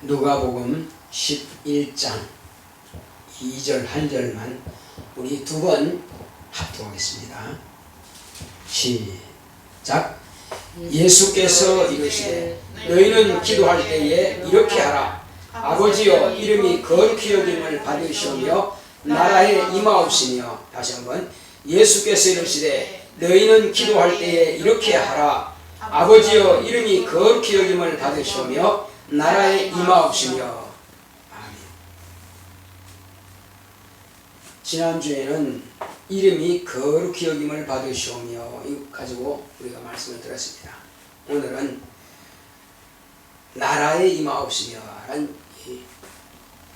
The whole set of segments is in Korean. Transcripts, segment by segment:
누가복음 11장 2절 한 절만 우리 두 번 합독하겠습니다. 시작. 예수께서 이르시되 너희는 기도할 때에 이렇게 하라. 아버지여, 이름이 거룩히 여김을 받으시오며 나라에 임하옵시며. 다시 한번. 예수께서 이르시되 너희는 기도할 때에 이렇게 하라. 아버지여, 이름이 거룩히 여김을 받으시오며 나라에 임하옵시며. 아멘. 지난주에는 이름이 거룩히 여김을 받으시오며 이거 가지고 우리가 말씀을 들었습니다. 오늘은 나라에 임하옵시며 라는 이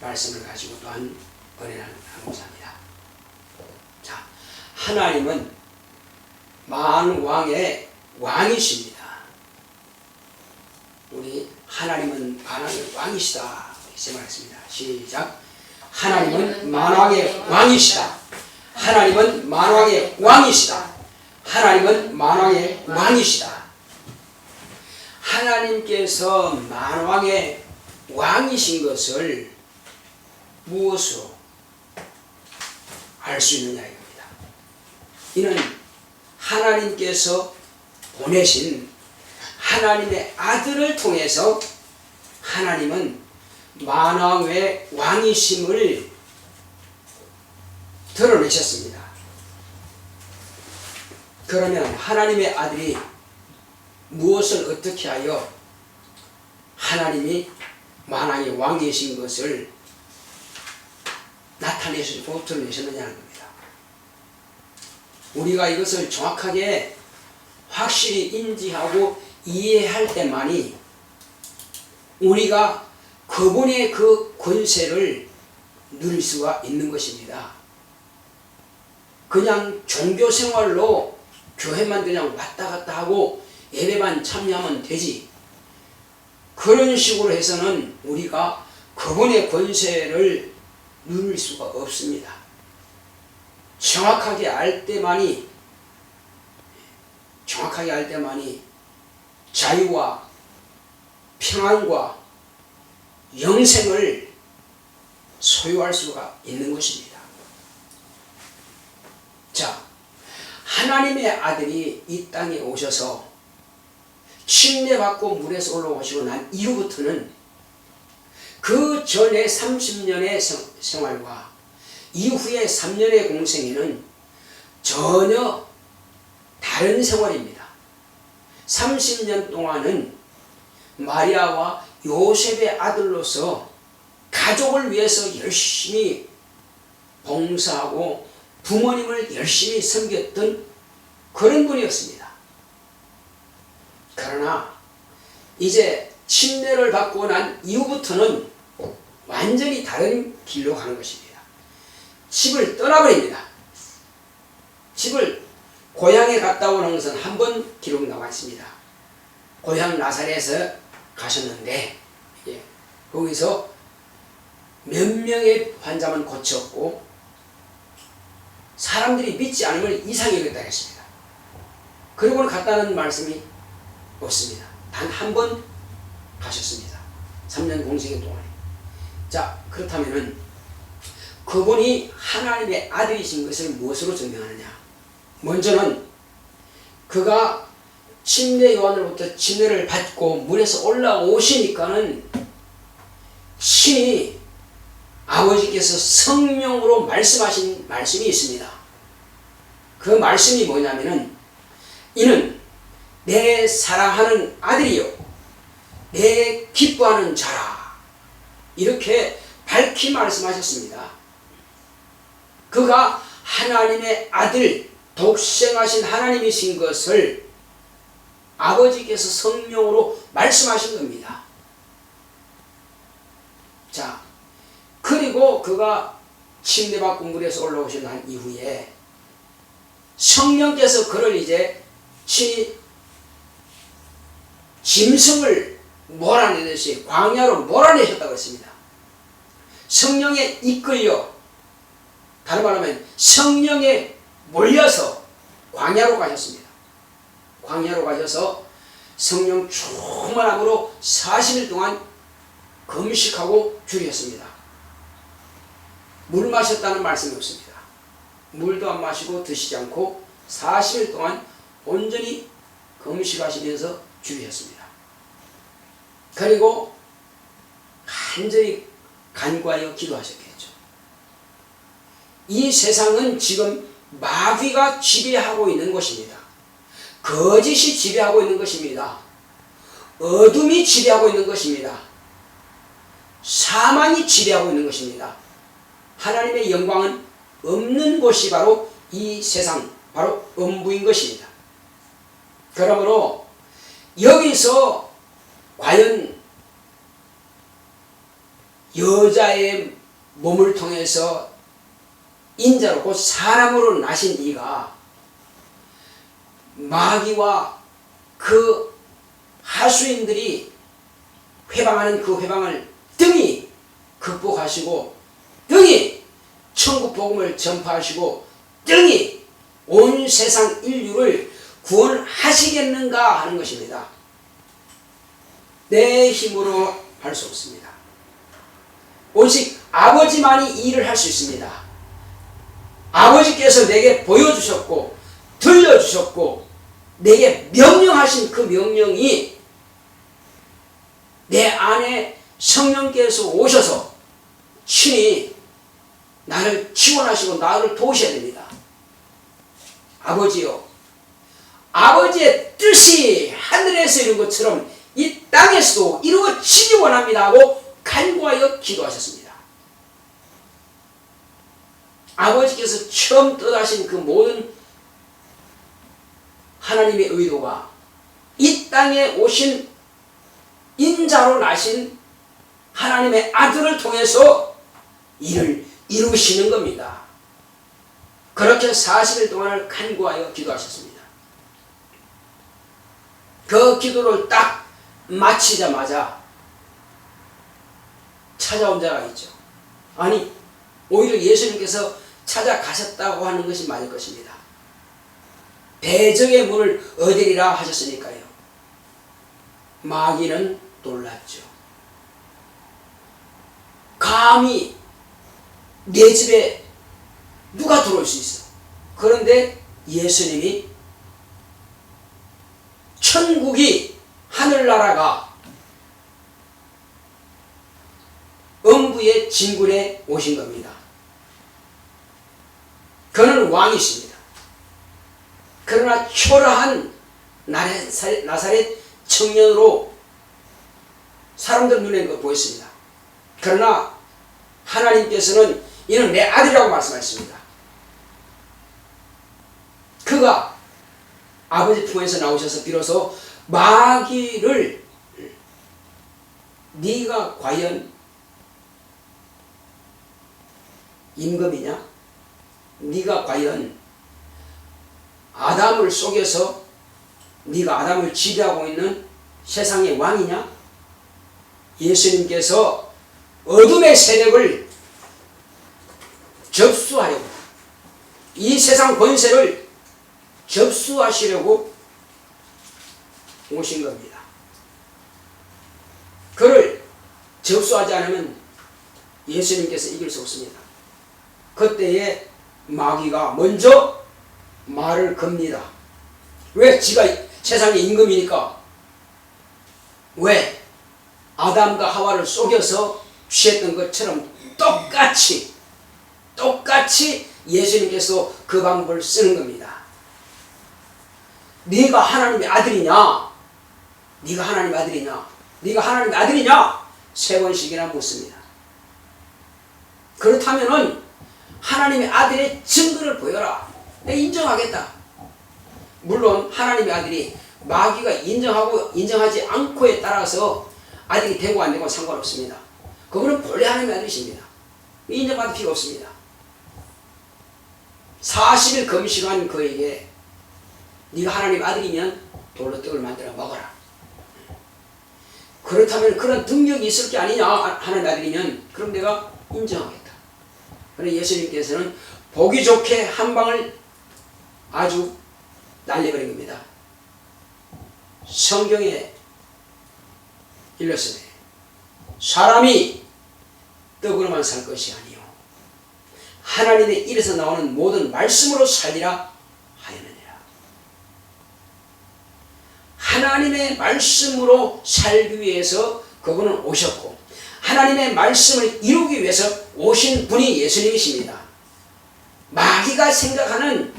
말씀을 가지고 또한 은혜를 나누고자. 자, 하나님은 만왕의 왕이십니다. 우리 하나님은 만왕의 왕이시다 이렇게 말했습니다. 시작. 하나님은 만왕의 왕이시다. 하나님은 만왕의 왕이시다. 하나님은 만왕의 왕이시다. 하나님께서 만왕의 왕이신 것을 무엇으로 알 수 있느냐 이겁니다. 이는 하나님께서 보내신 하나님의 아들을 통해서 하나님은 만왕의 왕이심을 드러내셨습니다. 그러면 하나님의 아들이 무엇을 어떻게 하여 하나님이 만왕의 왕이신 것을 나타내시고 드러내셨느냐는 겁니다. 우리가 이것을 정확하게 확실히 인지하고 이해할 때만이 우리가 그분의 그 권세를 누릴 수가 있는 것입니다. 그냥 종교생활로 교회만 그냥 왔다 갔다 하고 예배만 참여하면 되지, 그런 식으로 해서는 우리가 그분의 권세를 누릴 수가 없습니다. 정확하게 알 때만이 자유와 평안과 영생을 소유할 수가 있는 것입니다. 자, 하나님의 아들이 이 땅에 오셔서 침례받고 물에서 올라오시고 난 이후부터는 그 전에 30년의 생활과 이후의 3년의 공생에는 전혀 다른 생활입니다. 30년 동안은 마리아와 요셉의 아들로서 가족을 위해서 열심히 봉사하고 부모님을 열심히 섬겼던 그런 분이었습니다. 그러나 이제 침례를 받고 난 이후부터는 완전히 다른 길로 가는 것입니다. 집을 떠나버립니다. 집을 고향에 갔다 오는 것은 한 번 기록 나와 있습니다. 고향 나사렛에 가셨는데 거기서 몇 명의 환자만 고쳤고 사람들이 믿지 않으면 이상히 여겼다 했습니다. 그리고는 갔다는 말씀이 없습니다. 단 한 번 가셨습니다. 3년 공생의 동안에. 자, 그렇다면은 그분이 하나님의 아들이신 것을 무엇으로 증명하느냐? 먼저는 그가 침례 요한으로부터 침례를 받고 물에서 올라오시니까는 신이 아버지께서 성령으로 말씀하신 말씀이 있습니다. 그 말씀이 뭐냐면은 이는 내 사랑하는 아들이요 내 기뻐하는 자라, 이렇게 밝히 말씀하셨습니다. 그가 하나님의 아들, 독생하신 하나님이신 것을 아버지께서 성령으로 말씀하신 겁니다. 자, 그리고 그가 침례받고 물에서 올라오신 난 이후에 성령께서 그를 이제 친히 짐승을 몰아내듯이 광야로 몰아내셨다고 했습니다. 성령에 이끌려 다른 말로 하면 성령에 몰려서 광야로 가셨습니다. 광야로 가셔서 성령 충만함으로 40일 동안 금식하고 줄였습니다. 물 마셨다는 말씀이 없습니다. 물도 안 마시고 드시지 않고 40일 동안 온전히 금식하시면서 줄이셨습니다. 그리고 간절히 간구하여 기도하셨겠죠. 이 세상은 지금 마귀가 지배하고 있는 것입니다. 거짓이 지배하고 있는 것입니다. 어둠이 지배하고 있는 것입니다. 사망이 지배하고 있는 것입니다. 하나님의 영광은 없는 곳이 바로 이 세상, 바로 음부인 것입니다. 그러므로 여기서 과연 여자의 몸을 통해서 인자로 곧 사람으로 나신 이가 마귀와 그 하수인들이 회방하는 그 회방을 등이 극복하시고 등이 천국 복음을 전파하시고 등이 온 세상 인류를 구원하시겠는가 하는 것입니다. 내 힘으로 할 수 없습니다. 오직 아버지만이 이 일을 할 수 있습니다. 아버지께서 내게 보여주셨고 들려주셨고 내게 명령하신 그 명령이 내 안에 성령께서 오셔서 친히 나를 지원하시고 나를 도우셔야 됩니다. 아버지요, 아버지의 뜻이 하늘에서 이룬 것처럼 이 땅에서도 이루어지기 원합니다 하고 간구하여 기도하셨습니다. 아버지께서 처음 뜻하신 그 모든 하나님의 의도가 이 땅에 오신 인자로 나신 하나님의 아들을 통해서 이를 이루시는 겁니다. 그렇게 40일 동안을 간구하여 기도하셨습니다. 그 기도를 딱 마치자마자 찾아온 자가 있죠. 아니, 오히려 예수님께서 찾아가셨다고 하는 것이 맞을 것입니다. 대적의 문을 어디리라 하셨으니까요. 마귀는 놀랐죠. 감히 내 집에 누가 들어올 수 있어? 그런데 예수님이 천국이, 하늘나라가 음부의 진군에 오신 겁니다. 그는 왕이십니다. 그러나 초라한 나사렛 청년으로 사람들 눈에 보였습니다. 그러나 하나님께서는 이는 내 아들이라고 말씀하셨습니다. 그가 아버지 품에서 나오셔서 비로소 마귀를 네가 과연 임금이냐? 네가 과연 아담을 속여서 네가 아담을 지배하고 있는 세상의 왕이냐? 예수님께서 어둠의 세력을 접수하려고, 이 세상 권세를 접수하시려고 오신 겁니다. 그를 접수하지 않으면 예수님께서 이길 수 없습니다. 그때에 마귀가 먼저 말을 겁니다. 왜? 지가 세상의 임금이니까. 왜? 아담과 하와를 속여서 취했던 것처럼 똑같이 예수님께서 그 방법을 쓰는 겁니다. 네가 하나님의 아들이냐? 네가 하나님의 아들이냐? 네가 하나님의 아들이냐? 3번씩이나 묻습니다. 그렇다면은 하나님의 아들의 증거를 보여라. 내가 인정하겠다. 물론 하나님의 아들이 마귀가 인정하고 인정하지 않고에 따라서 아들이 되고 안 되고 상관없습니다. 그분은 본래 하나님의 아들이십니다. 인정받을 필요 없습니다. 40일 금식한 그에게 네가 하나님의 아들이면 돌로 떡을 만들어 먹어라. 그렇다면 그런 능력이 있을 게 아니냐? 하나님의 아들이면 그럼 내가 인정하겠다. 그러나 예수님께서는 보기 좋게 한 방을 아주 날려버린 겁니다. 성경에 일렀으니 사람이 떡으로만 살 것이 아니요 하나님의 입에서 나오는 모든 말씀으로 살리라 하였느니라. 하나님의 말씀으로 살기 위해서 그분은 오셨고 하나님의 말씀을 이루기 위해서 오신 분이 예수님이십니다. 마귀가 생각하는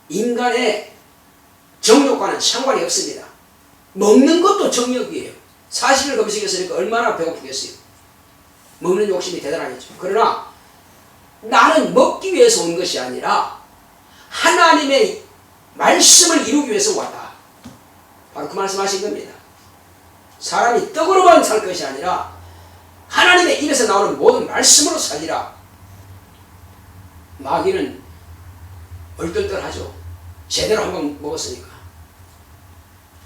인간의 정욕과는 상관이 없습니다. 먹는 것도 정욕이에요. 40일 금식했으니까 얼마나 배고프겠어요. 먹는 욕심이 대단하겠죠. 그러나 나는 먹기 위해서 온 것이 아니라 하나님의 말씀을 이루기 위해서 왔다. 바로 그 말씀하신 겁니다. 사람이 떡으로만 살 것이 아니라 하나님의 입에서 나오는 모든 말씀으로 살리라. 마귀는 얼떨떨하죠. 제대로 한번 먹었으니까.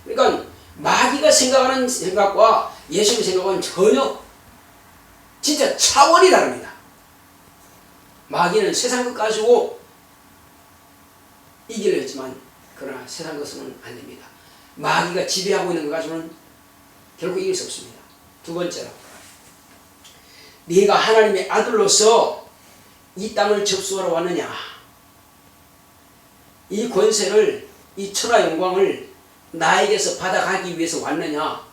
그러니까 마귀가 생각하는 생각과 예수님 생각은 전혀 진짜 차원이 다릅니다. 마귀는 세상 것 가지고 이기려 했지만 그러나 세상 것은 안 됩니다. 마귀가 지배하고 있는 것 가지고는 결국 이길 수 없습니다. 두 번째로 네가 하나님의 아들로서 이 땅을 접수하러 왔느냐, 이 권세를, 이 천하 영광을 나에게서 받아가기 위해서 왔느냐,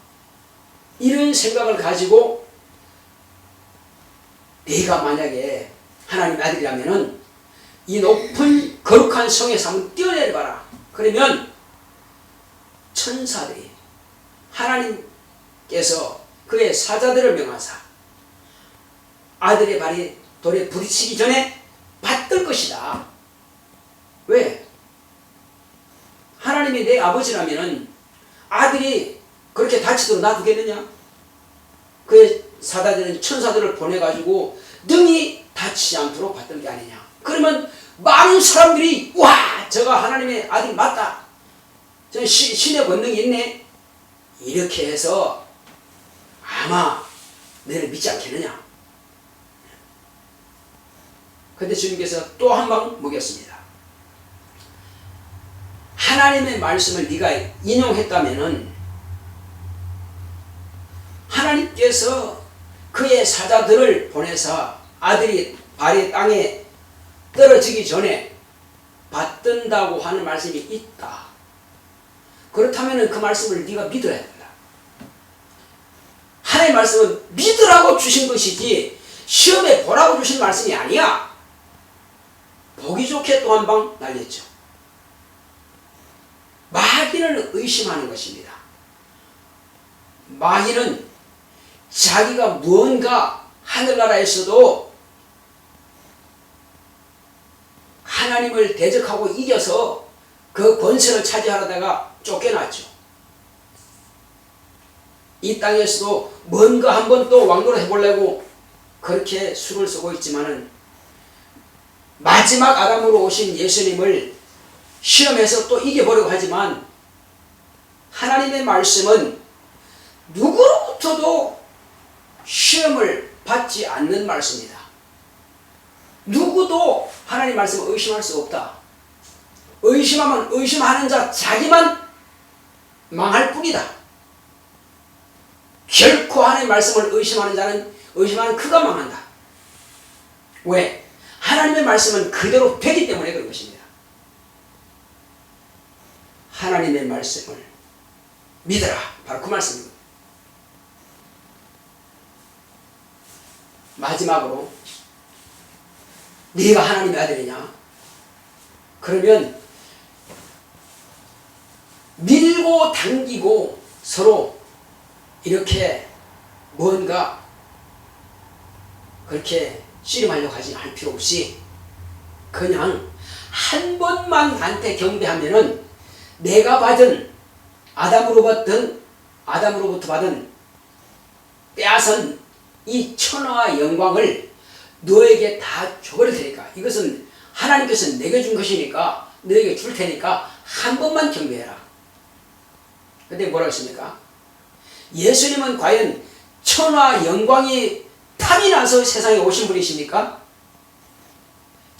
이런 생각을 가지고 네가 만약에 하나님의 아들이라면은 이 높은 거룩한 성에서 한번 뛰어내려가라. 그러면 천사들이 하나님께서 그의 사자들을 명하사 아들의 발이 돌에 부딪히기 전에 받들 것이다. 왜? 하나님이 내 아버지라면은 아들이 그렇게 다치도록 놔두겠느냐? 그의 사자들은 천사들을 보내가지고 능히 다치지 않도록 받들 게 아니냐? 그러면 많은 사람들이 와, 저가 하나님의 아들이 맞다. 저 신의 권능이 있네. 이렇게 해서 아마 너를 믿지 않겠느냐? 그런데 주님께서 또 한 방 먹였습니다. 하나님의 말씀을 네가 인용했다면은 하나님께서 그의 사자들을 보내서 아들이 발이 땅에 떨어지기 전에 받든다고 하는 말씀이 있다. 그렇다면 그 말씀을 네가 믿어야 된다. 하나님의 말씀은 믿으라고 주신 것이지 시험에 보라고 주신 말씀이 아니야. 보기 좋게 또 한 방 날렸죠. 마귀를 의심하는 것입니다. 마귀는 자기가 무언가 하늘나라에서도 하나님을 대적하고 이겨서 그 권세를 차지하려다가 쫓겨났죠. 이 땅에서도 뭔가 한번 또 왕노릇 해보려고 그렇게 수를 쓰고 있지만은 마지막 아담으로 오신 예수님을 시험해서 또 이겨보려고 하지만 하나님의 말씀은 누구로부터도 시험을 받지 않는 말씀이다. 누구도 하나님 말씀을 의심할 수 없다. 의심하면 의심하는 자 자기만 망할 뿐이다. 결코 하나님 말씀을 의심하는 자는 의심하는 그가 망한다. 왜? 하나님의 말씀은 그대로 되기 때문에 그런 것입니다. 하나님의 말씀을 믿어라. 바로 그 말씀입니다. 마지막으로 네가 하나님의 아들이냐? 그러면 밀고 당기고 서로 이렇게 뭔가 그렇게 씨름하려고 할 필요 없이 그냥 한 번만 나한테 경배하면은 내가 받은 아담으로부터 받은 빼앗은 이 천하와 영광을 너에게 다 줘버릴 테니까, 이것은 하나님께서 내게 준 것이니까 너에게 줄 테니까 한 번만 경배해라. 근데 뭐라고 했습니까? 예수님은 과연 천하 영광이 탐이 나서 세상에 오신 분이십니까?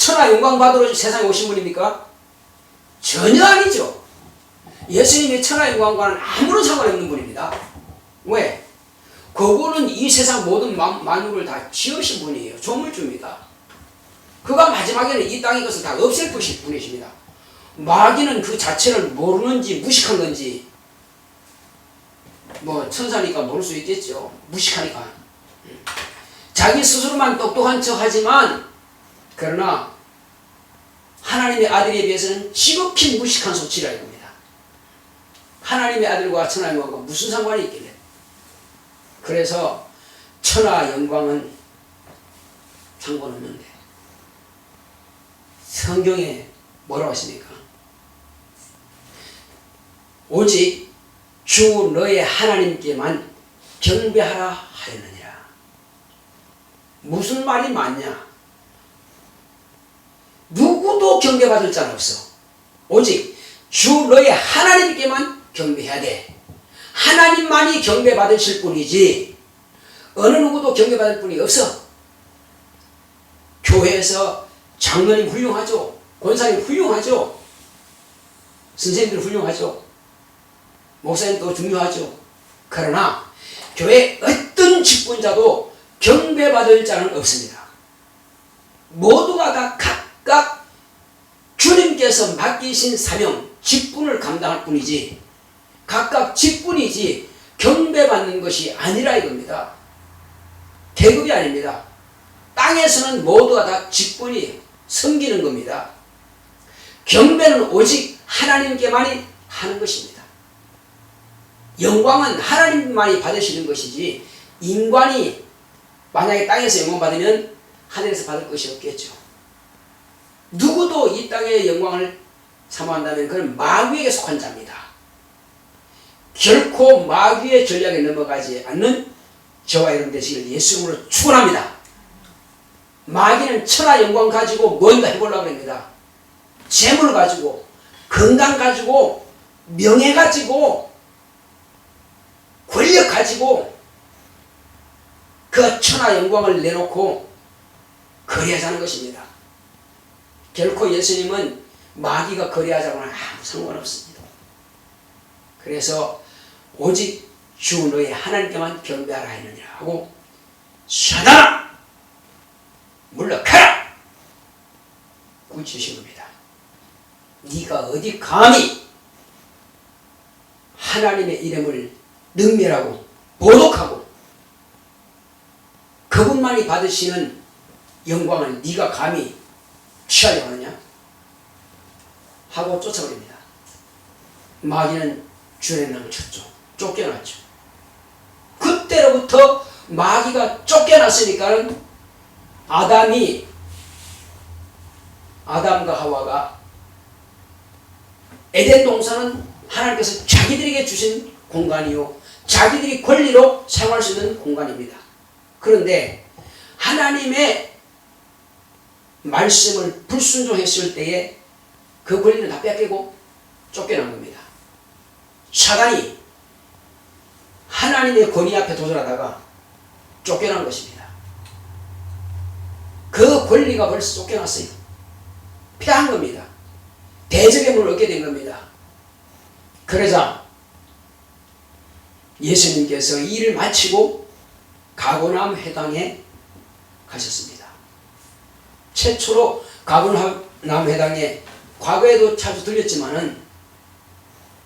천하 영광 받으러 세상에 오신 분입니까? 전혀 아니죠. 예수님이 천하 영광과는 아무런 상관이 없는 분입니다. 왜? 그분은 이 세상 모든 만물을 다 지으신 분이에요. 조물주입니다. 그가 마지막에는 이 땅의 것을 다 없앨 분이십니다. 마귀는 그 자체를 모르는지 무식한 건지, 뭐 천사니까 모를 수 있겠죠. 무식하니까. 자기 스스로만 똑똑한 척 하지만, 그러나 하나님의 아들에 비해서는 지극히 무식한 소치라 이겁니다. 하나님의 아들과 천하 영광과 무슨 상관이 있길래. 그래서 천하 영광은 상관없는데, 성경에 뭐라고 하십니까? 오직 주 너의 하나님께만 경배하라 하였느니라. 무슨 말이 맞냐? 누구도 경배받을 자는 없어. 오직 주 너의 하나님께만 경배해야 돼. 하나님만이 경배받으실 뿐이지 어느 누구도 경배받을 분이 없어. 교회에서 장로님 훌륭하죠. 권사님 훌륭하죠. 선생님들 훌륭하죠. 목사님도 중요하죠. 그러나 교회 어떤 직분자도 경배받을 자는 없습니다. 모두가 다 각각 주님께서 맡기신 사명, 직분을 감당할 뿐이지 각각 직분이지 경배받는 것이 아니라 이겁니다. 계급이 아닙니다. 땅에서는 모두가 다 직분이 섬기는 겁니다. 경배는 오직 하나님께만이 하는 것입니다. 영광은 하나님만이 받으시는 것이지 인간이 만약에 땅에서 영광 받으면 하늘에서 받을 것이 없겠죠. 누구도 이 땅의 영광을 사모한다면 그는 마귀에게 속한 자입니다. 결코 마귀의 전략에 넘어가지 않는 저와 여러분 되시길 예수 이름으로 축원합니다. 마귀는 천하 영광 가지고 뭔가 해보려고 합니다. 재물 가지고, 건강 가지고, 명예 가지고, 권력 가지고 그 천하 영광을 내놓고 거래하자는 것입니다. 결코 예수님은 마귀가 거래하자고는 아무 상관없습니다. 그래서 오직 주 너의 하나님께만 경배하라 했느니라 하고 사단아 물러가라 꾸짖으신 겁니다. 네가 어디 감히 하나님의 이름을 능멸하고 모독하고 그분만이 받으시는 영광을 네가 감히 취하려고 하느냐 하고 쫓아버립니다. 마귀는 주의 낭을 쳤죠. 쫓겨났죠. 그때로부터 마귀가 쫓겨났으니까 아담과 하와가 에덴 동산은 하나님께서 자기들에게 주신 공간이요 자기들이 권리로 사용할 수 있는 공간입니다. 그런데 하나님의 말씀을 불순종했을 때에 그 권리를 다 뺏기고 쫓겨난 겁니다. 사단이 하나님의 권위 앞에 도전하다가 쫓겨난 것입니다. 그 권리가 벌써 쫓겨났어요. 패한 겁니다. 대적의 문을 얻게 된 겁니다. 그러자 예수님께서 이 일을 마치고 가버나움 회당에 가셨습니다. 최초로 가버나움 회당에 과거에도 자주 들렸지만은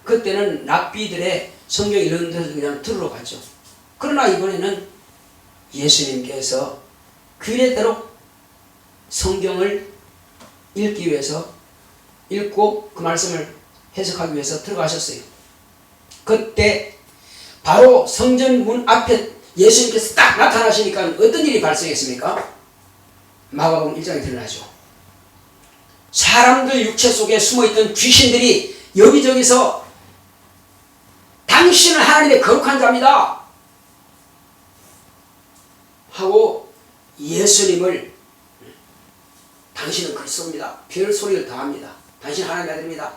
그때는 랍비들의 성경 이런 데서 그냥 들으러 갔죠. 그러나 이번에는 예수님께서 규례대로 성경을 읽기 위해서 읽고 그 말씀을 해석하기 위해서 들어가셨어요. 그때 바로 성전 문 앞에 예수님께서 딱 나타나시니까 어떤 일이 발생했습니까? 마가복음 1장에 드러나죠. 사람들 육체 속에 숨어있던 귀신들이 여기저기서 당신은 하나님의 거룩한 자입니다 하고 예수님을 당신은 그리스도입니다. 별 소리를 다 합니다. 당신 하나님의 아들입니다.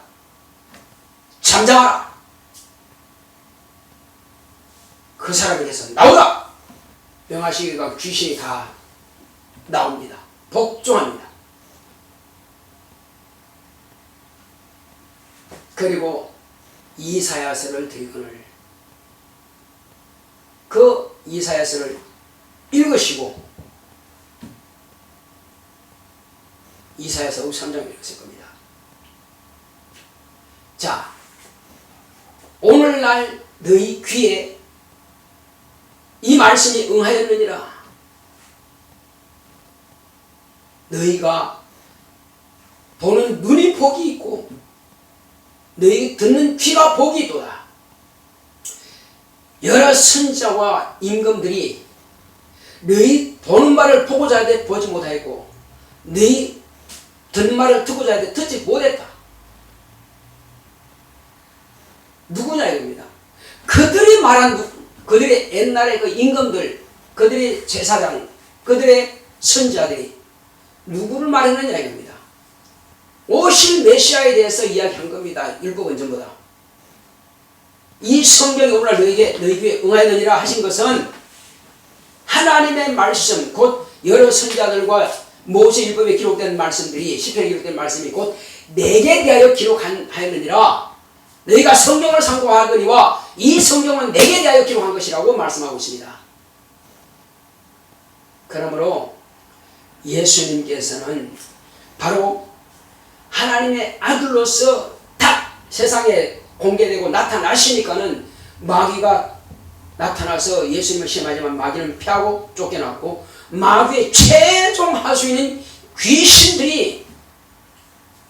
잠잠하라. 그 사람에게서 나오라. 명하시기가 귀신이 다 나옵니다. 복종합니다. 그리고 이사야서를 드리거늘 그 이사야서를 읽으시고 이사야서 53장 읽으실 겁니다. 자, 오늘날 너희 귀에 이 말씀이 응하였느니라. 너희가 보는 눈이 복이 있고 너희 듣는 귀가 복이 있도다. 여러 선지자와 임금들이 너희 보는 바를 보고자 하되 보지 못하였고 너희 듣는 말을 듣고자 하되 듣지 못했다. 누구냐 이겁니다. 그들이 말한 그들의 옛날의 그 임금들, 그들의 제사장, 그들의 선지자들이 누구를 말했느냐 이겁니다. 오실 메시아에 대해서 이야기한 겁니다. 일복은 전부 다. 이 성경이 오늘날 너희 귀에 응하였느니라 하신 것은 하나님의 말씀, 곧 여러 선지자들과 모세율법에 기록된 말씀들이, 시편에 기록된 말씀이 곧 내게 대하여 기록하였느니라. 너희가 성경을 상고하거니와 이 성경은 내게 대하여 기록한 것이라고 말씀하고 있습니다. 그러므로 예수님께서는 바로 하나님의 아들로서 딱 세상에 공개되고 나타나시니까는 마귀가 나타나서 예수님을 시험하지만 마귀는 피하고 쫓겨났고 마귀의 최종 하수인인 귀신들이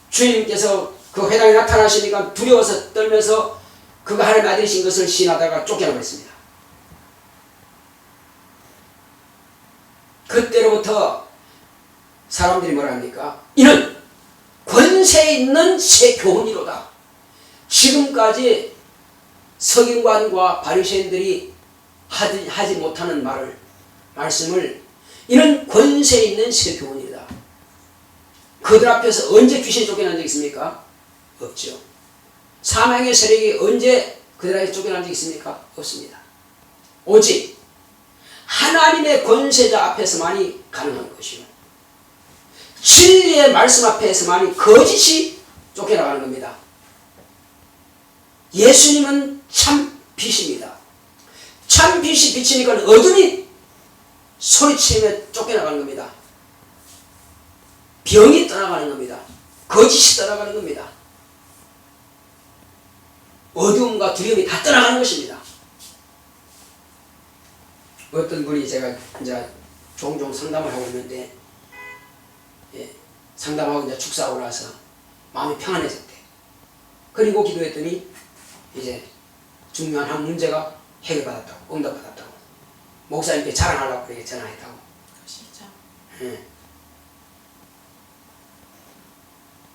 주님께서 그 회당에 나타나시니까 두려워서 떨면서 그가 하나님의 아들이신 것을 시인하다가 쫓겨나버렸습니다. 그때로부터 사람들이 뭐라 합니까? 이는 권세 있는 새 교훈이로다. 지금까지 서기관과 바리새인들이 하지 못하는 말씀을 이는 권세 있는 새 교훈이다. 그들 앞에서 언제 귀신이 쫓겨난 적 있습니까? 없죠. 사망의 세력이 언제 그들에게 쫓겨난 적 있습니까? 없습니다. 오직 하나님의 권세자 앞에서만이 가능한 것이요. 진리의 말씀 앞에서만이 거짓이 쫓겨나가는 겁니다. 예수님은 참 빛입니다. 참 빛이 비치니까 어둠이 소리치며 쫓겨나가는 겁니다. 병이 떠나가는 겁니다. 거짓이 떠나가는 겁니다. 어두움과 두려움이 다 떠나가는 것입니다. 어떤 분이 제가 이제 종종 상담을 하고 있는데, 상담하고 이제 축사하고 나서 마음이 평안해졌대. 그리고 기도했더니 이제 중요한 한 문제가 해결받았다고, 응답받았다고. 목사님께 자랑하려고 그렇게 전화했다고. 진짜? 예.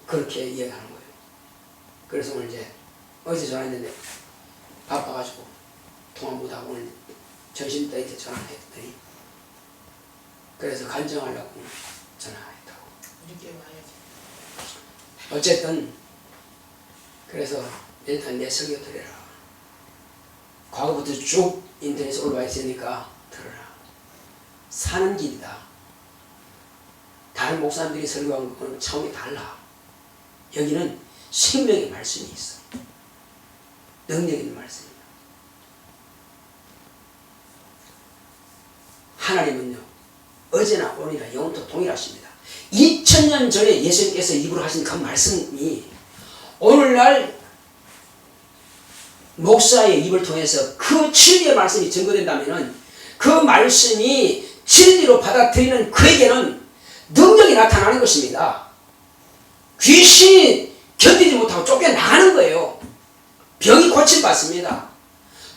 그렇게 이야기하는 거예요. 그래서 오늘 이제 어제 전화했는데 바빠가지고 통화 못하고 오늘 점심 때 이제 전화를 했더니 그래서 간증하려고 전화했다고. 이렇게 와야지. 어쨌든 그래서 일단 내 설교 들으라. 과거부터 쭉 인터넷에 올라와 있으니까 들어라. 사는 길이다. 다른 목사님들이 설교한 거는 차원이 달라. 여기는 생명의 말씀이 있어. 능력 있는 말씀이야. 하나님은요, 어제나 오늘이나 영원토록 동일하십니다. 2000년 전에 예수님께서 입으로 하신 그 말씀이 오늘날 목사의 입을 통해서 그 진리의 말씀이 증거된다면 그 말씀이 진리로 받아들이는 그에게는 능력이 나타나는 것입니다. 귀신이 견디지 못하고 쫓겨나가는 거예요. 병이 고침받습니다.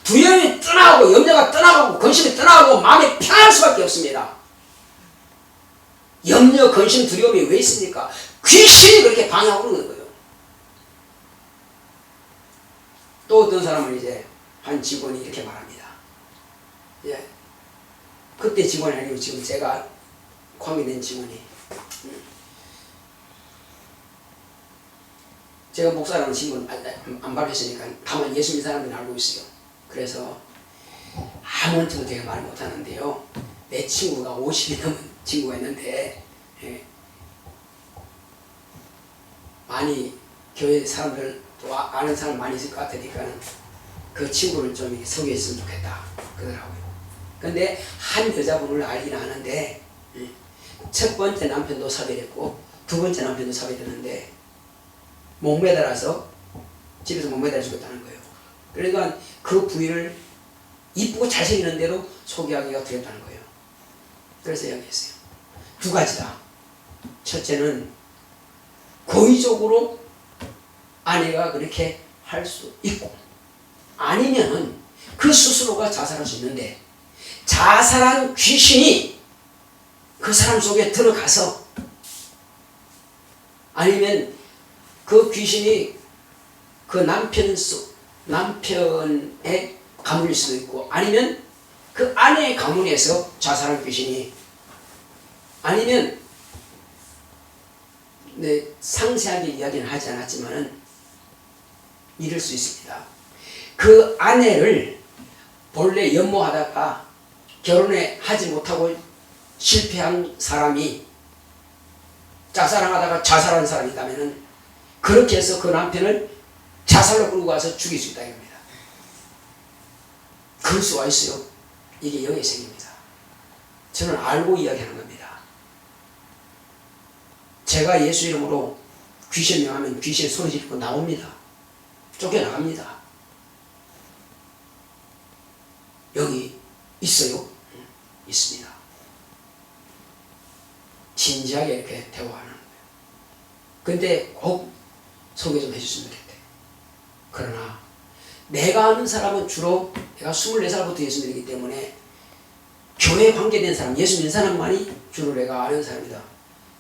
두려움이 떠나가고 염려가 떠나가고 근심이 떠나가고 마음이 편할 수밖에 없습니다. 염려, 근심, 두려움이 왜 있습니까? 귀신이 그렇게 방해하고 있는 거예요. 또 어떤 사람은 이제 한 직원이 이렇게 말합니다. 예. 그때 직원이 아니고 지금 제가 컴이 된 직원이 제가 목사라는 친구는 안 밝혔으니까 다만 예수 믿는 사람들은 알고 있어요. 그래서 아무한테도 제가 말 못하는데요. 내 친구가 50이 넘은 친구가 있는데 많이 교회 사람들 또 아는 사람 많이 있을 것 같으니까는 그 친구를 좀 이렇게 소개했으면 좋겠다 그러더라고요. 근데 한 여자분을 알긴 아는데 첫 번째 남편도 사별했고 두 번째 남편도 사별했는데 못 매달아서 집에서 못 매달아 죽었다는 거예요. 그러니까 그 부인을 이쁘고 잘생기는데도 소개하기가 두렵다는 거예요. 그래서 이야기했어요. 두 가지다. 첫째는 고의적으로 아내가 그렇게 할 수 있고, 아니면 그 스스로가 자살할 수 있는데 자살한 귀신이 그 사람 속에 들어가서, 아니면 그 귀신이 그 남편의 가문일 수도 있고, 아니면 그 아내의 가문에서 자살한 귀신이, 아니면 상세하게 이야기는 하지 않았지만은 이럴 수 있습니다. 그 아내를 본래 연모하다가 결혼에 하지 못하고 실패한 사람이 짝사랑하다가 자살한 사람이 있다면은 그렇게 해서 그 남편을 자살로 끌고 가서 죽일 수 있다 이겁니다. 그럴 수가 있어요. 이게 영의 세계입니다. 저는 알고 이야기하는 겁니다. 제가 예수 이름으로 귀신 명하면 귀신 소리 지르고 나옵니다. 쫓겨나갑니다. 여기 있어요? 있습니다. 진지하게 이렇게 대화하는 거예요. 근데 꼭 소개 좀 해줬으면 좋겠대. 그러나 내가 아는 사람은 주로 내가 24살부터 예수 믿기 때문에 교회 관계된 사람, 예수 믿는 사람만이 주로 내가 아는 사람이다.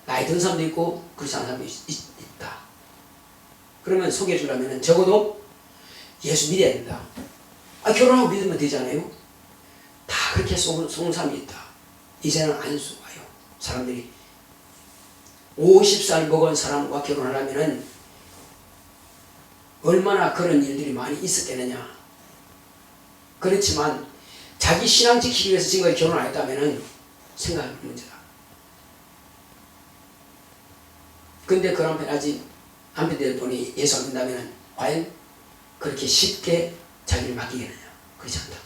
나이 든 사람도 있고 그렇지 않은 사람도 있다. 그러면 소개해 주려면 적어도 예수 믿어야 된다. 결혼하고 믿으면 되잖아요. 다 그렇게 속는 사람이 있다. 이제는 안 속아요. 사람들이 50살 먹은 사람과 결혼하려면 얼마나 그런 일들이 많이 있었겠느냐. 그렇지만 자기 신앙 지키기 위해서 지금까지 결혼 안 했다면 생각할 문제다. 근데 그 남편 아직 남편들 보니 예수 안 믿는다면 과연 그렇게 쉽게 자기를 맡기겠느냐. 그렇지 않다.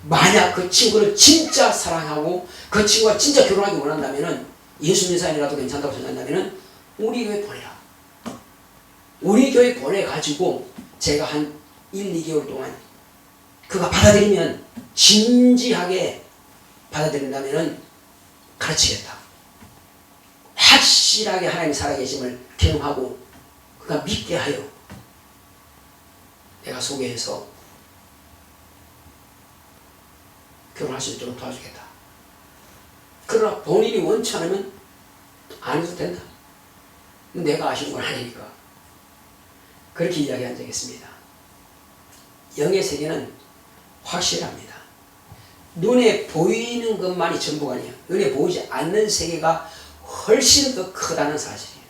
만약 그 친구를 진짜 사랑하고 그 친구가 진짜 결혼하기 원한다면 예수 믿는 사람이라도 괜찮다고 생각한다면 우리 교회 보내라. 우리 교회 보내가지고 제가 한 1, 2개월 동안 그가 받아들이면 진지하게 받아들인다면 가르치겠다. 확실하게 하나님의 살아계심을 경험하고 그가 믿게 하여 내가 소개해서 결혼할 수 있도록 도와주겠다. 그러나 본인이 원치 않으면 안 해도 된다. 내가 아쉬운 건 아니니까. 그렇게 이야기한 적이 있습니다. 영의 세계는 확실합니다. 눈에 보이는 것만이 전부가 아니에요. 눈에 보이지 않는 세계가 훨씬 더 크다는 사실이에요.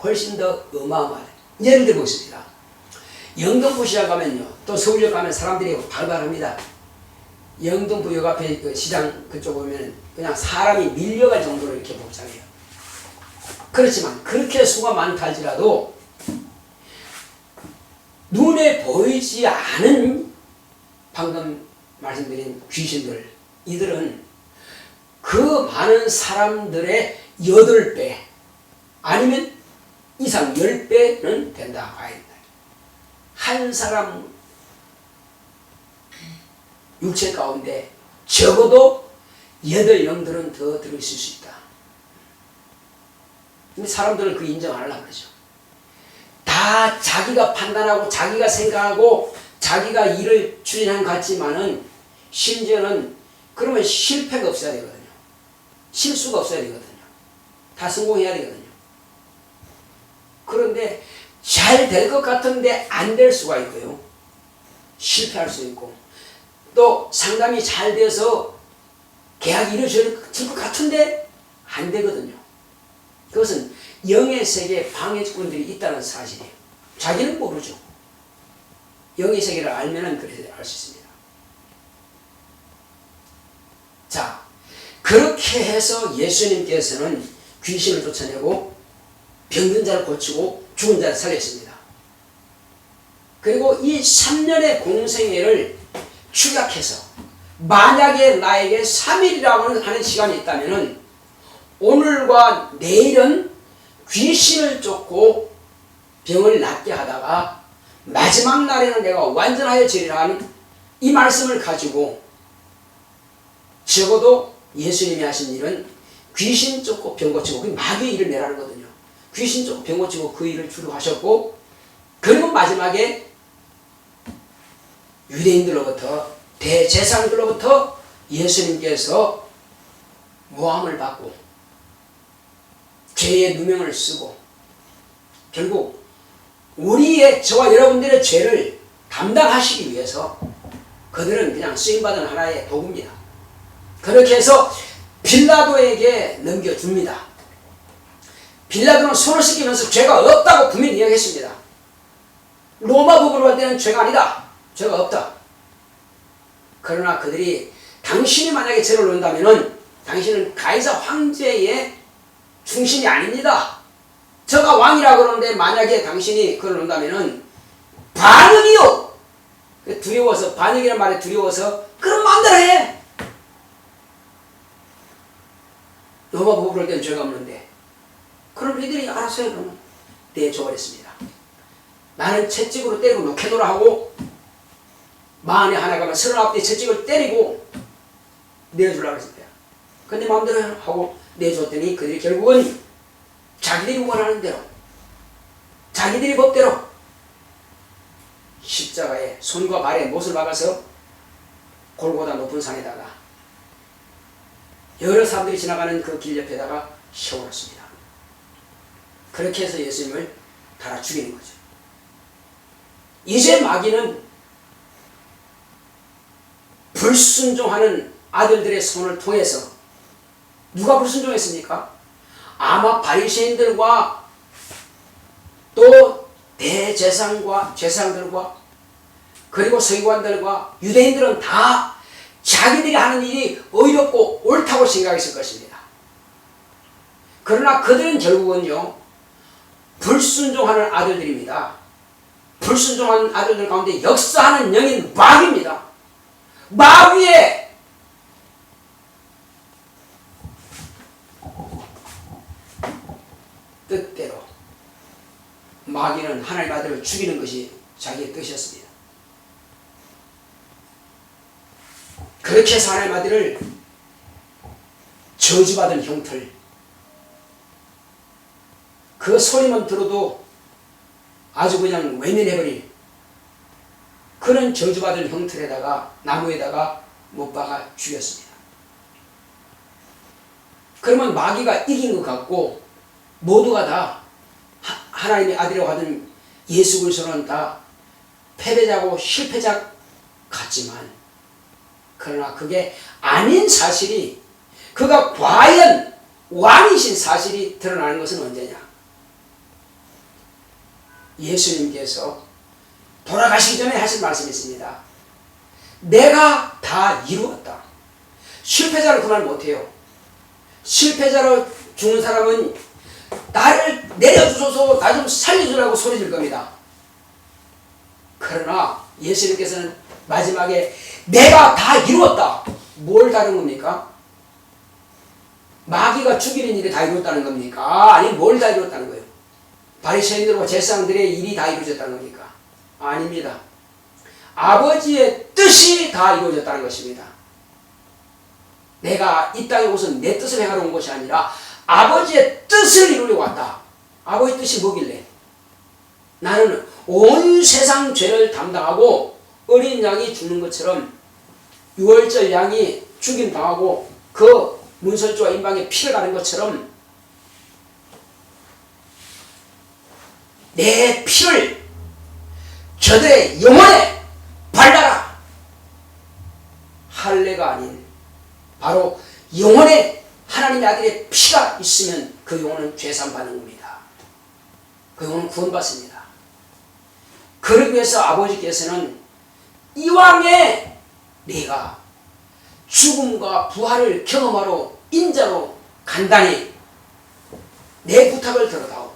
훨씬 더 어마어마해요. 예를 들어보겠습니다. 영등포 시장 가면요, 또 서울역 가면 사람들이 발발합니다. 영등포역 앞에 그 시장 그쪽 보면 그냥 사람이 밀려갈 정도로 이렇게 복잡해요. 그렇지만 그렇게 수가 많다 할지라도 눈에 보이지 않은 방금 말씀드린 귀신들, 이들은 그 많은 사람들의 8배 아니면 이상 10배는 된다 봐야 된다. 한 사람 육체 가운데 적어도 8영들은 더 들어있을 수 있다. 근데 사람들은 그 인정 안 하려고 그러죠. 다 자기가 판단하고 자기가 생각하고 자기가 일을 추진한 것 같지만은 심지어는 그러면 실패가 없어야 되거든요. 실수가 없어야 되거든요. 다 성공해야 되거든요. 그런데 잘 될 것 같은데 안 될 수가 있고요. 실패할 수 있고 또 상담이 잘 돼서 계약이 이루어질 것 같은데 안 되거든요. 그것은 영의 세계에 방해꾼들이 있다는 사실이에요. 자기는 모르죠. 영의 세계를 알면은 그래서 알 수 있습니다. 자, 그렇게 해서 예수님께서는 귀신을 쫓아내고 병든 자를 고치고 죽은 자를 살렸습니다. 그리고 이 3년의 공생애를 축약해서 만약에 나에게 3일이라고 하는 시간이 있다면 오늘과 내일은 귀신을 쫓고 병을 낫게 하다가 마지막 날에는 내가 완전하여 지리라는 이 말씀을 가지고 적어도 예수님이 하신 일은 귀신 쫓고 병 고치고, 그 마귀의 일을 내라는 거거든요. 귀신 쫓고 병 고치고 그 일을 주로 하셨고, 그리고 마지막에 유대인들로부터 대제사장들로부터 예수님께서 모함을 받고 죄의 누명을 쓰고 결국 우리의, 저와 여러분들의 죄를 담당하시기 위해서 그들은 그냥 쓰임받은 하나의 도구입니다. 그렇게 해서 빌라도에게 넘겨줍니다. 빌라도는 손을 씻기면서 죄가 없다고 분명히 이야기했습니다. 로마 법으로 할 때는 죄가 아니다, 죄가 없다. 그러나 그들이 당신이 만약에 죄를 논다면 당신은 가이사 황제의 중심이 아닙니다. 저가 왕이라 그러는데 만약에 당신이 그걸 논다면 반역이요. 두려워서, 반역이라는 말에 두려워서 그럼 마음대로 해. 로마 법으로 할 때는 죄가 없는데 그럼 이들이 알아서 해. 그러면 내줘버렸습니다. 나는 채찍으로 때리고 놓게노라 하고 만에 하나가 39대 채찍을 때리고 내주려고 했습니다. 근데 마음대로 하고 내줬더니 그들이 결국은 자기들이 원하는 대로, 자기들이 법대로 십자가에 손과 발에 못을 박아서 골고다 높은 산에다가 여러 사람들이 지나가는 그 길 옆에다가 세워놨습니다. 그렇게 해서 예수님을 달아 죽이는 거죠. 이제 마귀는 불순종하는 아들들의 손을 통해서, 누가 불순종했습니까? 아마 바리새인들과 또 대제사장과 제사장들과 그리고 서기관들과 유대인들은 다 자기들이 하는 일이 의롭고 옳다고 생각했을 것입니다. 그러나 그들은 결국은요, 불순종하는 아들들입니다. 불순종하는 아들들 가운데 역사하는 영인 마귀입니다. 마귀의 뜻대로 마귀는 하나님의 아들을 죽이는 것이 자기의 뜻이었습니다. 그렇게 해서 하나님의 아들을 저주받은 형틀, 그 소리만 들어도 아주 그냥 외면해버린 그런 저주받은 형틀에다가 나무에다가 못 박아 죽였습니다. 그러면 마귀가 이긴 것 같고 모두가 다 하나님의 아들이라고 하던 예수 그리스도는 다 패배자고 실패자 같지만, 그러나 그게 아닌 사실이, 그가 과연 왕이신 사실이 드러나는 것은 언제냐? 예수님께서 돌아가시기 전에 하신 말씀이 있습니다. 내가 다 이루었다. 실패자를 그 말 못해요. 실패자로 죽는 사람은 나를 내려주소서, 나 좀 살려주라고 소리 질 겁니다. 그러나 예수님께서는 마지막에 내가 다 이루었다. 뭘 다른 겁니까? 마귀가 죽이는 일이 다 이루었다는 겁니까? 아니, 뭘 다 이루었다는 거예요? 바리새인들과 제사장들의 일이 다 이루어졌다는 겁니까? 아닙니다. 아버지의 뜻이 다 이루어졌다는 것입니다. 내가 이 땅에 오선 내 뜻을 행하러 온 것이 아니라 아버지의 뜻을 이루려고 왔다. 아버지 뜻이 뭐길래? 나는 온 세상 죄를 담당하고 어린 양이 죽는 것처럼, 유월절 양이 죽임당하고 그 문설주와 임방에 피를 가는 것처럼 내 피를 저들의 영혼에 발라라. 할례가 아닌 바로 영혼에 하나님의 아들의 피가 있으면 그 영혼은 죄산 받는 겁니다. 그 영혼은 구원받습니다. 그러기 위해서 아버지께서는 이왕에 네가 죽음과 부활을 경험하러 인자로 간다니 내 부탁을 들어다오.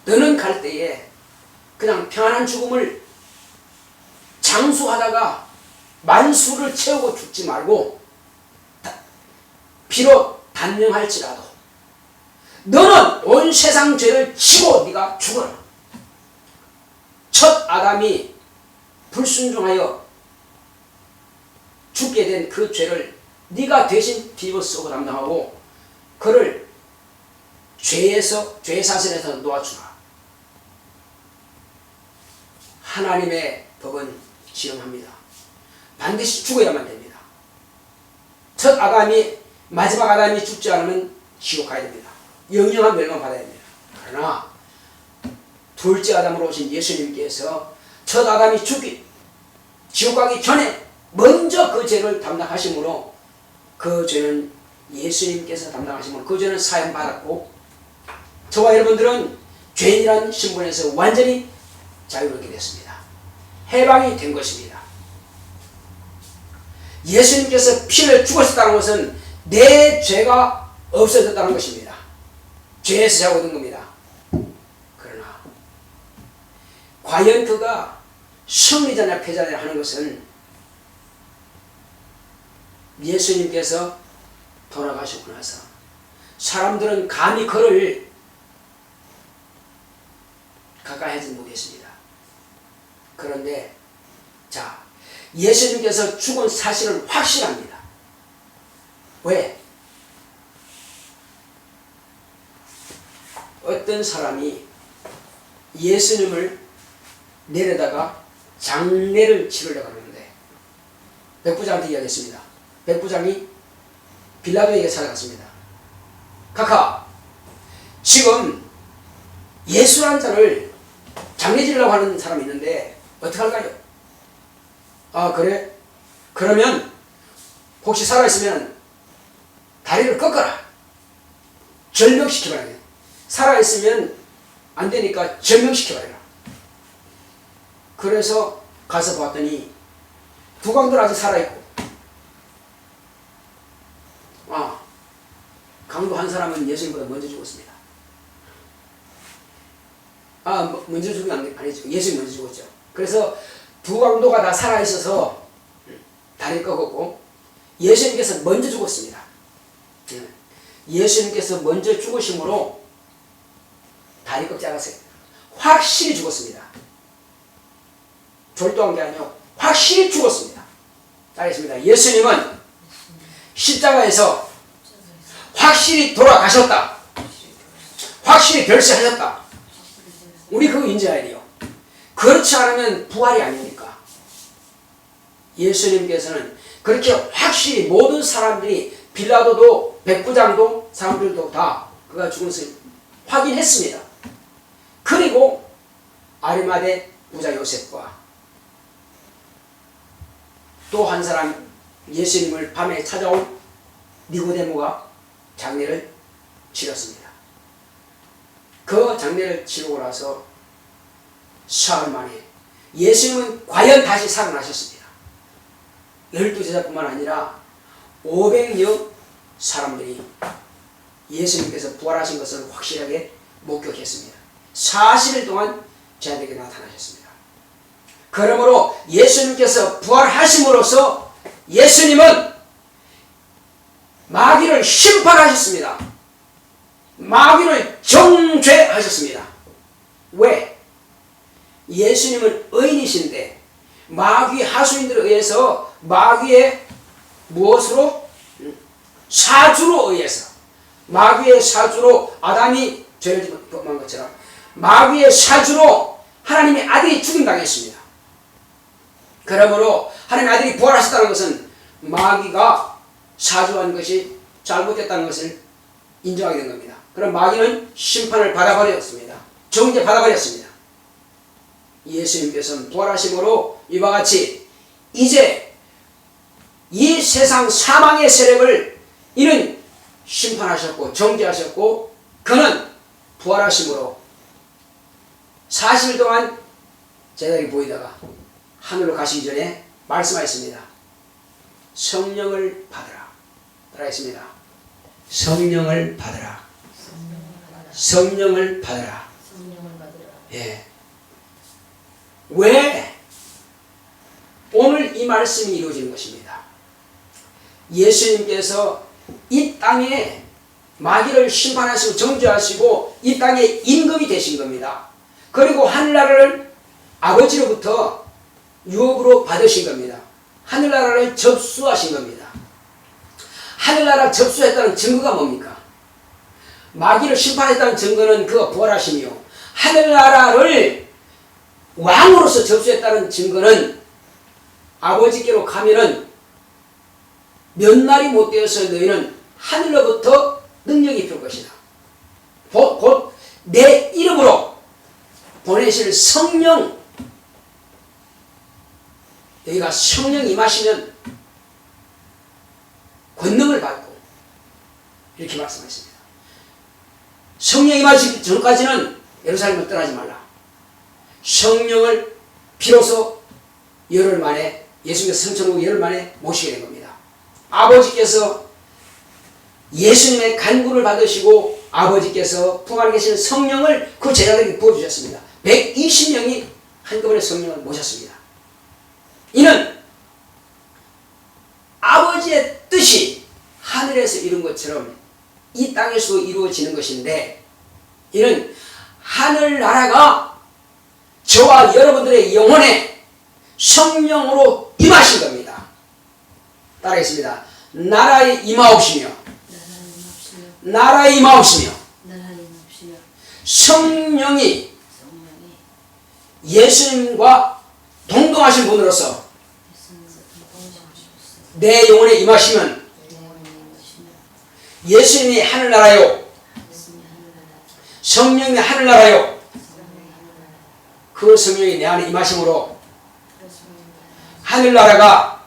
너는 갈 때에 그냥 평안한 죽음을 장수하다가 만수를 채우고 죽지 말고 비록 단명할지라도 너는 온 세상 죄를 지고 네가 죽어라. 첫 아담이 불순종하여 죽게 된 그 죄를 네가 대신 뒤집어 쓰고 담당하고 그를 죄 사슬에서 놓아주라. 하나님의 법은 지형합니다. 반드시 죽어야만 됩니다. 첫 아담이 마지막 아담이 죽지 않으면 지옥 가야 됩니다. 영영한 멸망 받아야 됩니다. 그러나 둘째 아담으로 오신 예수님께서 첫 아담이 지옥 가기 전에 먼저 그 죄를 담당하심으로 그 죄는 예수님께서 담당하심으로 그 죄는 사형받았고 저와 여러분들은 죄인이라는 신분에서 완전히 자유롭게 됐습니다. 해방이 된 것입니다. 예수님께서 피를 죽으셨다는 것은 내 죄가 없어졌다는 것입니다. 죄에서 자유된 겁니다. 그러나 과연 그가 승리자냐 패자냐 하는 것은 예수님께서 돌아가시고 나서 사람들은 감히 그를 가까이 하지 못했습니다. 그런데 자, 예수님께서 죽은 사실은 확실합니다. 왜? 어떤 사람이 예수님을 내려다가 장례를 치르려고 하는데 백부장한테 이야기했습니다. 백부장이 빌라도에게 찾아갔습니다. 카카, 지금 예수라는 자를 장례 지으려고 하는 사람이 있는데 어떡할까요? 아, 그래? 그러면 혹시 살아있으면 다리를 꺾어라. 절명시켜봐야 돼. 살아있으면 안 되니까 절명시켜봐라. 그래서 가서 봤더니 두 강도는 아직 살아있고 강도 한 사람은 예수님보다 먼저 죽었습니다. 먼저 죽은 게 아니죠. 예수님 먼저 죽었죠. 그래서 두 강도가 다 살아있어서 다리 꺾었고 예수님께서 먼저 죽었습니다. 예수님께서 먼저 죽으심으로 다리 꺾지 않았어요. 확실히 죽었습니다. 졸도한 게 아니고 확실히 죽었습니다. 알겠습니다. 예수님은 십자가에서 확실히 돌아가셨다. 확실히 별세하셨다. 우리 그거 인지해야 돼요. 그렇지 않으면 부활이 아닙니까? 예수님께서는 그렇게 확실히 모든 사람들이 빌라도도 백부장도 사람들도 다 그가 죽은 것을 확인했습니다. 그리고 아리마대 부자 요셉과 또 한 사람 예수님을 밤에 찾아온 니고데모가 장례를 치렀습니다. 그 장례를 치르고 나서 사흘 만에 예수님은 과연 다시 살아나셨습니다. 12제자뿐만 아니라 500여 사람들이 예수님께서 부활하신 것을 확실하게 목격했습니다. 40일 동안 저희에게 나타나셨습니다. 그러므로 예수님께서 부활하심으로써 예수님은 마귀를 심판하셨습니다. 마귀를 정죄하셨습니다. 왜? 예수님은 의인이신데 마귀 하수인들에 의해서 마귀의 무엇으로? 사주로 의해서 마귀의 사주로 아담이 죄를 범한 것처럼 마귀의 사주로 하나님의 아들이 죽임당했습니다. 그러므로 하나님의 아들이 부활하셨다는 것은 마귀가 사주한 것이 잘못됐다는 것을 인정하게 된 겁니다. 그럼 마귀는 심판을 받아버렸습니다. 정죄 받아버렸습니다. 예수님께서는 부활하심으로 이와 같이 이제 이 세상 사망의 세력을 이는 심판하셨고 정죄하셨고 그는 부활하심으로 40일 동안 제자들이 보이다가 하늘로 가시기 전에 말씀하셨습니다. 성령을 받으라. 따라했습니다. 성령을 받으라. 성령을 받으라. 예. 왜 오늘 이 말씀이 이루어지는 것입니다. 예수님께서 이 땅에 마귀를 심판하시고 정죄하시고 이 땅에 임금이 되신 겁니다. 그리고 하늘나라를 아버지로부터 유업으로 받으신 겁니다. 하늘나라를 접수하신 겁니다. 하늘나라 접수했다는 증거가 뭡니까? 마귀를 심판했다는 증거는 그가 부활하심이요, 하늘나라를 왕으로서 접수했다는 증거는 아버지께로 가면은 몇 날이 못 되어서 너희는 하늘로부터 능력이 필 것이다. 곧 내 이름으로 보내실 성령, 너희가 성령 임하시면 권능을 받고, 이렇게 말씀하십니다. 성령 임하시기 전까지는 예루살렘을 떠나지 말라. 성령을 비로소 열흘 만에, 예수님께서 성천국 열흘 만에 모시게 된 겁니다. 아버지께서 예수님의 간구를 받으시고 아버지께서 품 안에 계시는 성령을 그 제자들에게 부어주셨습니다. 120명이 한꺼번에 성령을 모셨습니다. 이는 아버지의 뜻이 하늘에서 이룬 것처럼 이 땅에서도 이루어지는 것인데, 이는 하늘나라가 저와 여러분들의 영혼에 성령으로 임하신 겁니다. 따라하겠습니다. 나라에 임하옵시며, 나라에 임하옵시며, 성령이 예수님과 동동하신 분으로서 내 영혼에 임하시면 예수님이 하늘나라요, 성령이 하늘나라요, 그 성령이 내 안에 임하심으로 하늘나라가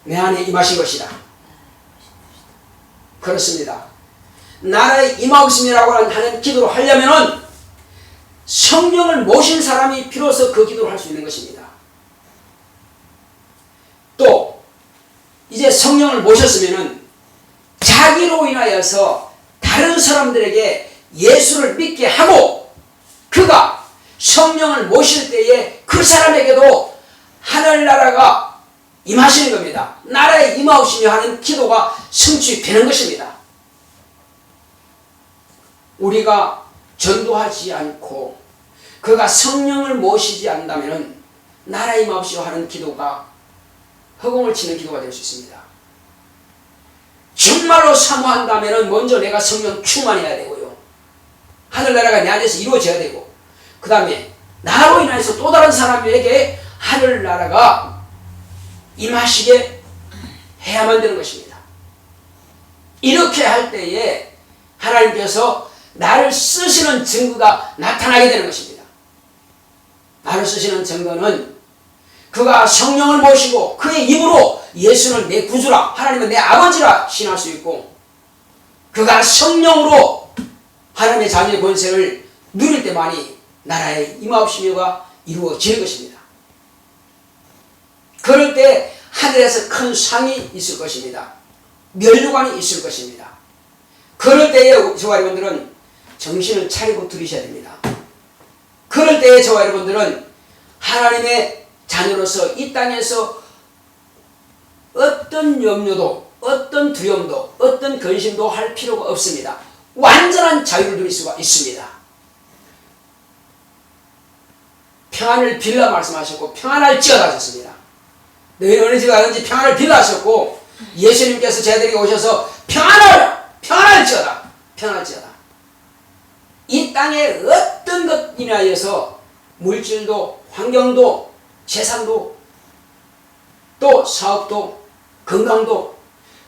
내 안에 임하신 것이다. 그렇습니다. 나라에 임하옵심이라고 하는 기도를 하려면은 성령을 모신 사람이 비로소 그 기도를 할 수 있는 것입니다. 또 이제 성령을 모셨으면은 자기로 인하여서 다른 사람들에게 예수를 믿게 하고, 그가 성령을 모실 때에 그 사람에게도 하늘나라가 임하시는 겁니다. 나라에 임하옵시며 하는 기도가 성취되는 것입니다. 우리가 전도하지 않고 그가 성령을 모시지 않는다면 나라에 임하옵시며 하는 기도가 허공을 치는 기도가 될 수 있습니다. 정말로 사모한다면 먼저 내가 성령 충만해야 되고요, 하늘나라가 내 안에서 이루어져야 되고, 그 다음에 나로 인해서 또 다른 사람에게 하늘나라가 임하시게 해야만 되는 것입니다. 이렇게 할 때에 하나님께서 나를 쓰시는 증거가 나타나게 되는 것입니다. 나를 쓰시는 증거는 그가 성령을 모시고 그의 입으로 예수는 내 구주라, 하나님은 내 아버지라 신할 수 있고, 그가 성령으로 하나님의 자녀의 권세를 누릴 때만이 나라의 임하옵시며가 이루어지는 것입니다. 그럴 때 하늘에서 큰 상이 있을 것입니다. 면류관이 있을 것입니다. 그럴 때에 저와 여러분들은 정신을 차리고 들으셔야 됩니다. 그럴 때에 저와 여러분들은 하나님의 자녀로서 이 땅에서 어떤 염려도, 어떤 두려움도, 어떤 근심도 할 필요가 없습니다. 완전한 자유를 누릴 수가 있습니다. 평안을 빌라 말씀하셨고 평안할지어다 하셨습니다. 너희는 어느 집 가든지 평안을 빌라 하셨고, 예수님께서 제자들에게 오셔서 평안할지어다, 평안할지어다. 이 땅에 어떤 것 인하여서 물질도, 환경도, 재산도, 또 사업도, 건강도,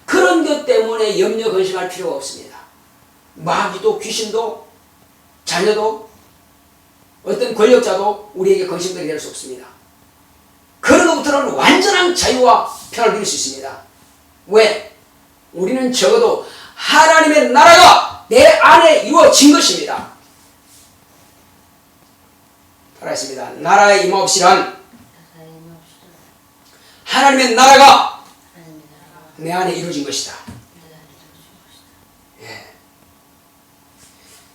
그런 것 때문에 염려 근심할 필요가 없습니다. 마귀도, 귀신도, 자녀도, 어떤 권력자도 우리에게 근심거리 될 수 없습니다. 그런 것부터는 완전한 자유와 평안을 누릴 수 있습니다. 왜? 우리는 적어도 하나님의 나라가 내 안에 이루어진 것입니다. 따라했습니다. 나라에 임하옵시란 하나님의 나라가 내 안에 이루어진 것이다. 예.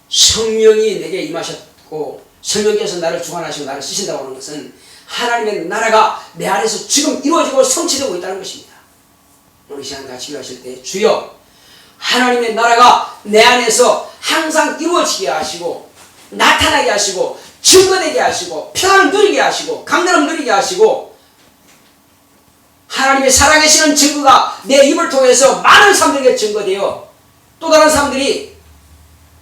성령이 내게 임하셨고 성령께서 나를 주관하시고 나를 쓰신다고 하는 것은 하나님의 나라가 내 안에서 지금 이루어지고 성취되고 있다는 것입니다. 오늘 이 시간 같이 기도하실 때 주여 하나님의 나라가 내 안에서 항상 이루어지게 하시고 나타나게 하시고 증거되게 하시고 평안을 누리게 하시고 강건함을 누리게 하시고 하나님의 살아계시는 증거가 내 입을 통해서 많은 사람들에게 증거되어 또 다른 사람들이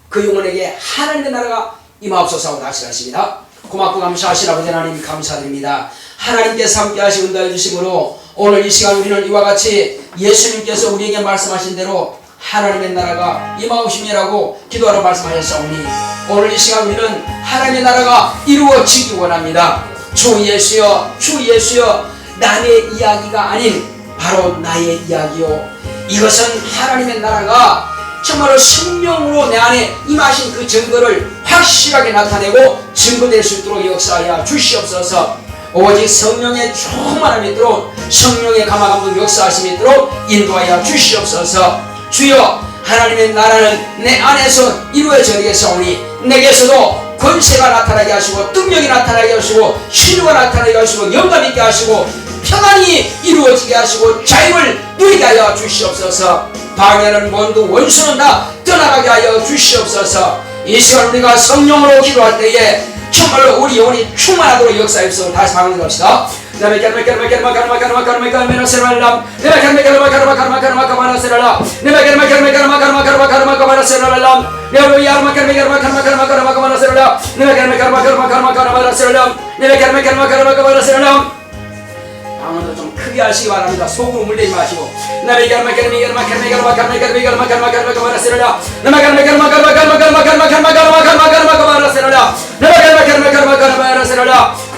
그 영혼에게 하나님의 나라가 임하옵소서 하고 말씀하십니다. 고맙고 감사하신 아버지 하나님 감사드립니다. 하나님께서 함께 하시고 인도해 주심으로 오늘 이 시간 우리는 이와 같이 예수님께서 우리에게 말씀하신 대로 하나님의 나라가 임하옵심이라고 기도하러 말씀하셨사오니 오늘 이 시간 우리는 하나님의 나라가 이루어지기 원합니다. 주 예수여 주 예수여 남의 이야기가 아닌 바로 나의 이야기요 이것은 하나님의 나라가 정말로 성령으로 내 안에 임하신 그 증거를 확실하게 나타내고 증거될 수 있도록 역사하여 주시옵소서. 오직 성령의 충만함이 있도록 성령의 감화감동 역사하심이 있도록 인도하여 주시옵소서. 주여 하나님의 나라는 내 안에서 이루어져야겠사오니 내게서도 권세가 나타나게 하시고 능력이 나타나게 하시고 신유가 나타나게 하시고 영감 있게 하시고 평안이 이루어지게 하시고 자유를 누리게 하여 주시옵소서. 방해는 모든 원수는 다 떠나가게 하여 주시옵소서. 이 시간 우리가 성령으로 기도할 때에 정말로 우리 영혼이 충만하도록 역사해서 다시 방언합시다. 방언도 좀 크게 하시기 바랍니다. 속으로 물리지 마시고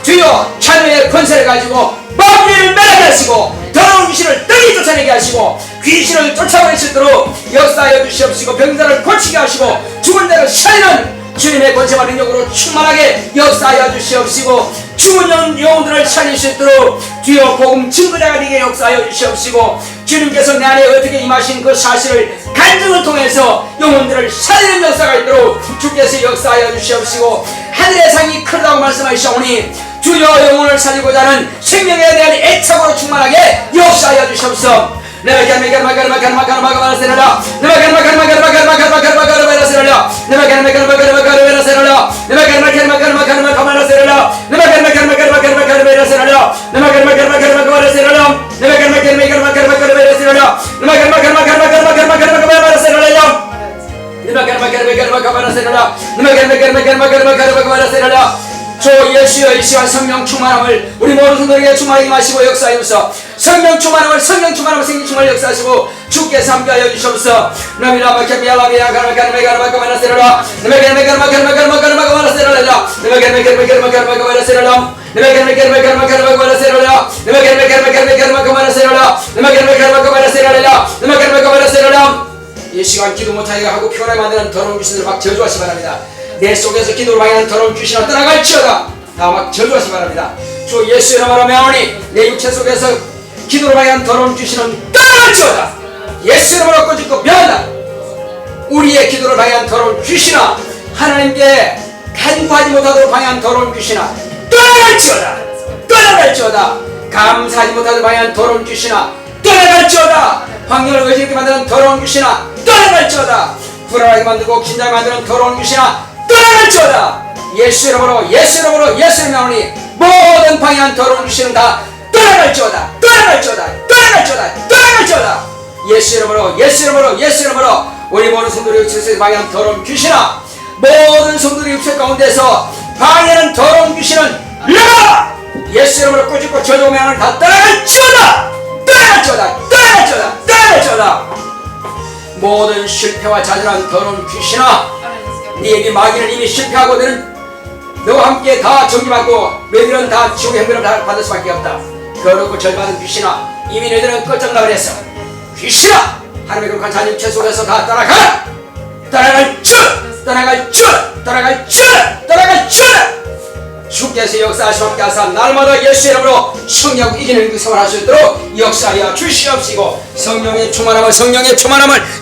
주여 찬양의 권세를 가지고 마귀를 멸하게 하시고 더러운 귀신을 떠이 쫓아내게 하시고 귀신을 쫓아버릴 수 있도록 역사하여 주시옵시고 병자를 고치게 하시고 죽은 자를 살리는 주님의 권세와 능력으로 충만하게 역사하여 주시옵시고 죽은 영혼들을 살릴 수 있도록 주여 복음 증거자가 되게 역사하여 주시옵시고 주님께서 내 안에 어떻게 임하신 그 사실을 간증을 통해서 영혼들을 살리는 역사가 있도록 주께서 역사하여 주시옵시고 하늘의 상이 크다고 말씀하시오니 주여 영혼을 살리고자 하는 생명에 대한 애착으로 충만하게 역사하여 주시옵소서. 주 예수여 이 시간 성령 충만함을 우리 모든 성도에게 충만하게 마시고 역사하옵소서. 성령 충만함을 성령 충만함을 생기 충만을 역사하시고 주께서 함께하여 주시옵소서. 이 시간 기도 못하게 하고 피곤하게 만드는 더러운 귀신들 막 저주하시 바랍니다. 내 속에서 기도를 방해하는 더러운 귀신을 떠나갈지어다. 다 막 저주하시 바랍니다. 주 예수의 이름으로 명하노니 내 육체 속에서 기도를 방해하는 더러운 귀신은 떠나갈지어다. 예수의 이름으로 꼬집고 명한다. 우리의 기도를 방해하는 더러운 귀신아 하나님께 간구하지 못하도록 방해한 더러운 귀신아 떠나갈지어다. 떠나갈지어다. 감사하지 못하도록 방해한 더러운 귀신아 떠나갈지어다. 환경을 의지있게 만드는 더러운 귀신아 떠나갈지어다. 불안하게 만들고 긴장하게 만드는 더러운 귀신아 떠나갈지어다. 예수 이름으로 예수 이름으로 예수 이름으로 모든 방해한 더러운 귀신은 다 떠나갈지어다. 떠나갈지어다. 떠나갈지어다. 떠나갈지어다. 예수 이름으로 예수 이름으로 예수 이름으로 우리 모든 성도들의 육체에서 방해한 더러운 귀신아 모든 성도들의 육체 가운데서 방해하는 더러운 귀신은 나가. 예수 이름으로 꾸짖고 저주명을 다 떠나갈지어다. 떠나갈지어다. 떠나갈지어다. 떠나갈지어다. 모든 실패와 좌절한 더러운 귀신아 네에게 마귀는 이미 실패하고 너와 함께 다 정죄받고 너희들은 다 지옥의 형벌을 받을 수밖에 없다. 더럽고 절받은 귀신아 이미 너희들은 끝장나버렸어. 귀신아 하나님의 거룩한 자녀 육체 속에서 다 떠나가. 떠나갈 줄 떠나갈 줄 떠나갈 줄 떠나갈 줄 주께서 역사하시고 함께 하사 날마다 예수 이름으로 승리하고 이기는 그 생활할 수 있도록 역사하여 주시옵시고 성령의 충만함을